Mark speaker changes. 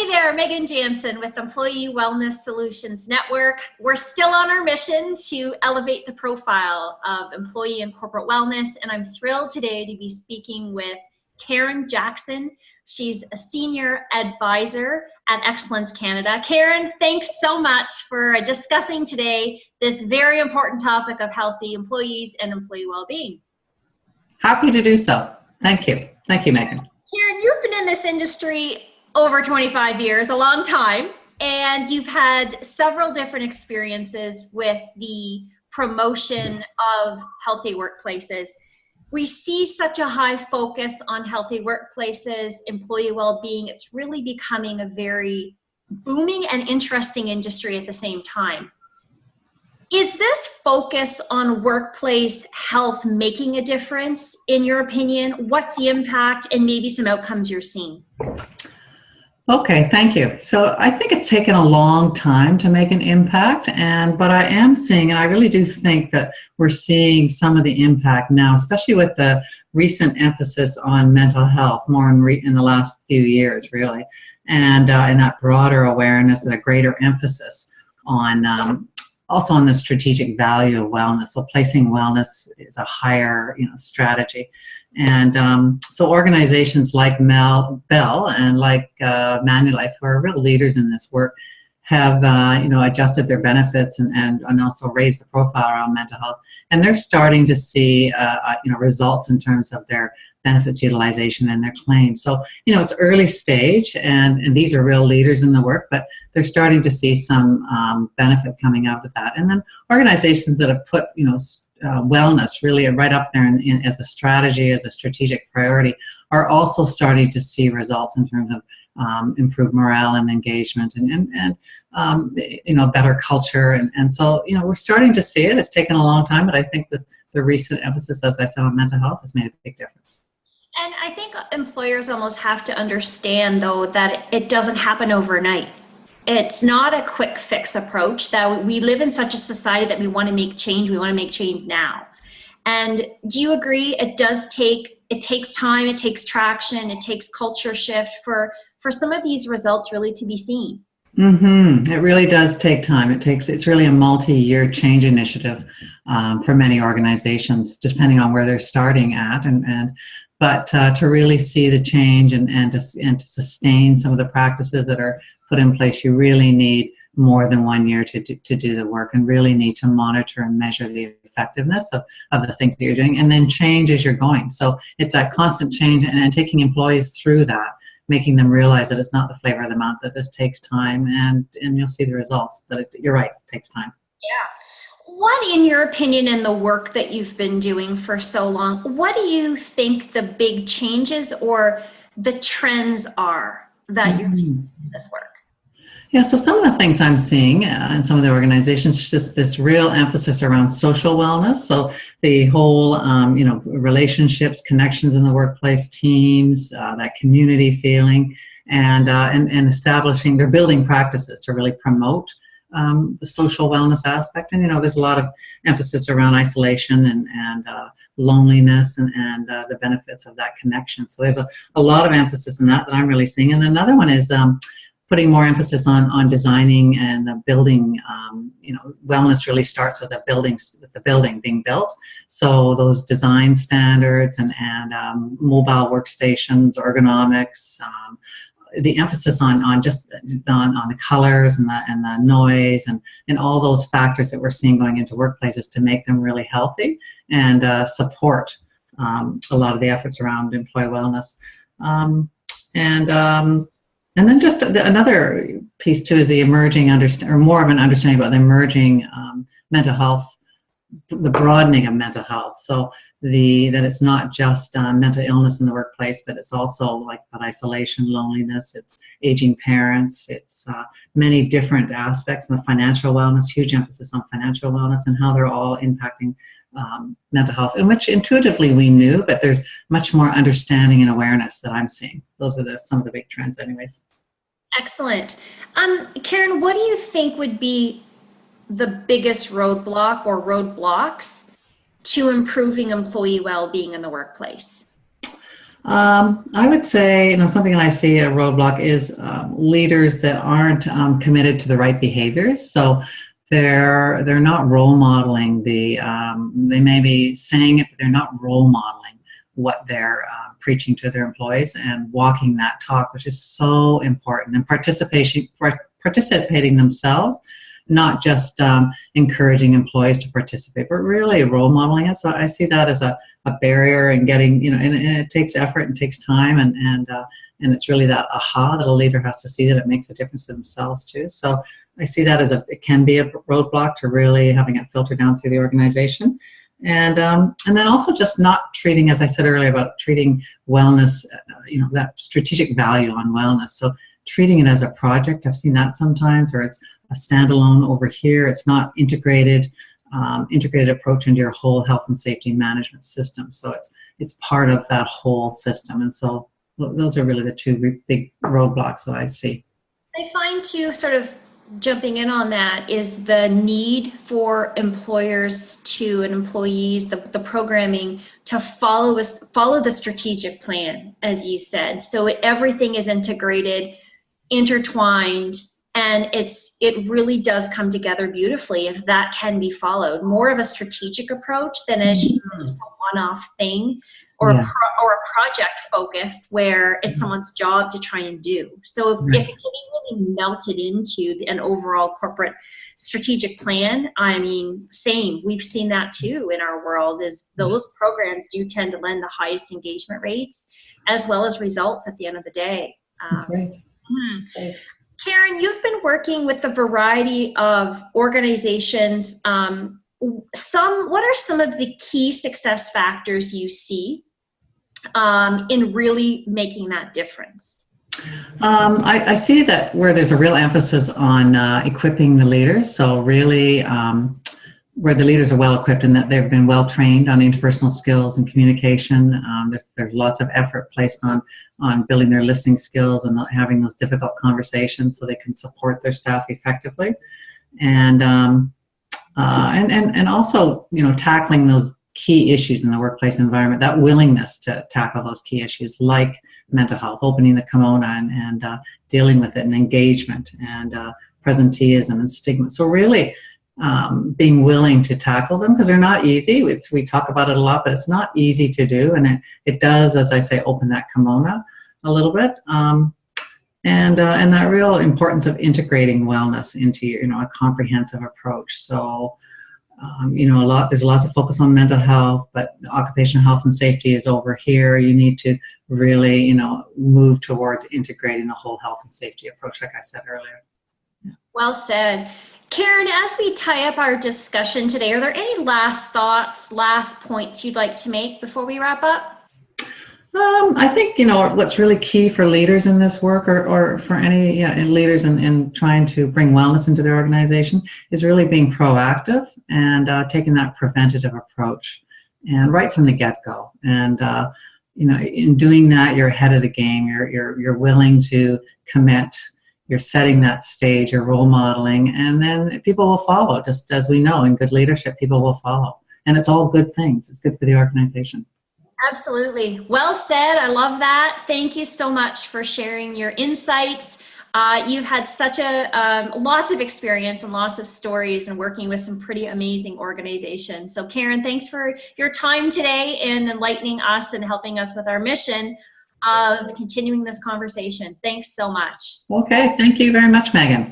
Speaker 1: there, Megan Jansen with Employee Wellness Solutions Network. We're still on our mission to elevate the profile of employee and corporate wellness, and I'm thrilled today to be speaking with Karen Jackson. She's a senior advisor at Excellence Canada. Karen, thanks so much for discussing today this very important topic of healthy employees and employee well-being.
Speaker 2: Happy to do so. Thank you. Thank you, Megan.
Speaker 1: Karen, you've been in this industry over 25 years, a long time, and you've had several different experiences with the promotion of healthy workplaces. We see such a high focus on healthy workplaces, employee well-being. It's really becoming a very booming and interesting industry at the same time. Is this focus on workplace health making a difference, in your opinion? What's the impact and maybe some outcomes you're seeing?
Speaker 2: Okay, thank you. So I think it's taken a long time to make an impact, but I am seeing, and I really do think that we're seeing some of the impact now, especially with the recent emphasis on mental health, more in the last few years, really, and that broader awareness and a greater emphasis on also on the strategic value of wellness. So placing wellness is a higher, strategy. And so organizations like Bell and like Manulife, who are real leaders in this work, have adjusted their benefits and also raised the profile around mental health. And they're starting to see results in terms of their benefits utilization and their claims. So it's early stage, and these are real leaders in the work, but they're starting to see some benefit coming out of that. And then organizations that have put wellness really right up there as a strategy, as a strategic priority, are also starting to see results in terms of improved morale and engagement and better culture. And so, we're starting to see it. It's taken a long time, but I think that the recent emphasis, as I said, on mental health has made a big difference.
Speaker 1: And I think employers almost have to understand, though, that it doesn't happen overnight. It's not a quick fix approach, that we live in such a society that we want to make change. We want to make change now. And do you agree it takes time, it takes traction, it takes culture shift for some of these results really to be seen?
Speaker 2: Mm-hmm. It really does take time. It's really a multi-year change initiative for many organizations, depending on where they're starting at. But to really see the change and to sustain some of the practices that are put in place, you really need more than 1 year to do the work, and really need to monitor and measure the effectiveness of the things that you're doing, and then change as you're going. So it's that constant change and taking employees through that, making them realize that it's not the flavor of the month, that this takes time, and you'll see the results. But you're right, it takes time.
Speaker 1: Yeah. What, in your opinion, in the work that you've been doing for so long, what do you think the big changes or the trends are that you're seeing in this work?
Speaker 2: Yeah, so some of the things I'm seeing in some of the organizations is just this real emphasis around social wellness. So the whole, relationships, connections in the workplace, teams, that community feeling, and establishing, they're building practices to really promote the social wellness aspect. And, there's a lot of emphasis around isolation and loneliness and the benefits of that connection. So there's a lot of emphasis in that I'm really seeing. And another one is putting more emphasis on designing and the building. Wellness really starts with the building being built. So those design standards and mobile workstations, ergonomics, the emphasis on the colors and the noise and all those factors that we're seeing going into workplaces to make them really healthy and support a lot of the efforts around employee wellness. And then just another piece too is the emerging more of an understanding about the emerging mental health, the broadening of mental health. So that it's not just mental illness in the workplace, but it's also like that isolation, loneliness, it's aging parents, it's many different aspects, and the financial wellness, huge emphasis on financial wellness and how they're all impacting mental health, in which intuitively we knew, but there's much more understanding and awareness that I'm seeing. Those are some of the big trends anyways.
Speaker 1: Excellent. Karen, what do you think would be the biggest roadblock or roadblocks to improving employee well-being in the workplace?
Speaker 2: I would say, something that I see a roadblock is leaders that aren't committed to the right behaviors. So they're not role modeling they may be saying it, but they're not role modeling what they're preaching to their employees and walking that talk, which is so important. And participating themselves, not just encouraging employees to participate, but really role modeling it. So I see that as a barrier and getting, and it takes effort and takes time, and it's really that aha that a leader has to see that it makes a difference to themselves too. So I see that as it can be a roadblock to really having it filter down through the organization. And then also just not treating, as I said earlier, about treating wellness, that strategic value on wellness. So treating it as a project, I've seen that sometimes, or it's a standalone over here. It's not integrated approach into your whole health and safety management system. So it's part of that whole system. And so those are really the two big roadblocks that I see.
Speaker 1: I find too, sort of jumping in on that, is the need for employers and employees, the programming, to follow the strategic plan, as you said. So everything is integrated, intertwined, and it really does come together beautifully if that can be followed. More of a strategic approach than, as you said, just a one-off thing or a project focus where it's someone's job to try and do. So if it can be really melted into an overall corporate strategic plan, I mean, same. We've seen that too in our world, is those programs do tend to lend the highest engagement rates as well as results at the end of the day.
Speaker 2: That's right.
Speaker 1: Karen, you've been working with a variety of organizations. What are some of the key success factors you see in really making that difference?
Speaker 2: I see that where there's a real emphasis on equipping the leaders. So really where the leaders are well equipped and that they've been well trained on interpersonal skills and communication. There's lots of effort placed on building their listening skills and not having those difficult conversations so they can support their staff effectively. And also, tackling those key issues in the workplace environment, that willingness to tackle those key issues like mental health, opening the kimono and dealing with it, and engagement and presenteeism and stigma. So really being willing to tackle them, because they're not easy. We talk about it a lot, but it's not easy to do. And it does, as I say, open that kimono a little bit. And that real importance of integrating wellness into a comprehensive approach. So, there's lots of focus on mental health, but occupational health and safety is over here. You need to really, move towards integrating the whole health and safety approach, like I said earlier. Yeah.
Speaker 1: Well said. Karen, as we tie up our discussion today, are there any last thoughts, last points you'd like to make before we wrap up?
Speaker 2: I think, what's really key for leaders in this work, or for any leaders in trying to bring wellness into their organization, is really being proactive and taking that preventative approach, and right from the get-go. And in doing that, you're ahead of the game. You're willing to commit. You're setting that stage. You're role modeling, and then people will follow. Just as we know, in good leadership, people will follow, and it's all good things. It's good for the organization.
Speaker 1: Absolutely. Well said. I love that. Thank you so much for sharing your insights. You've had such lots of experience and lots of stories and working with some pretty amazing organizations. So Karen, thanks for your time today in enlightening us and helping us with our mission of continuing this conversation. Thanks so much.
Speaker 2: Okay. Thank you very much, Megan.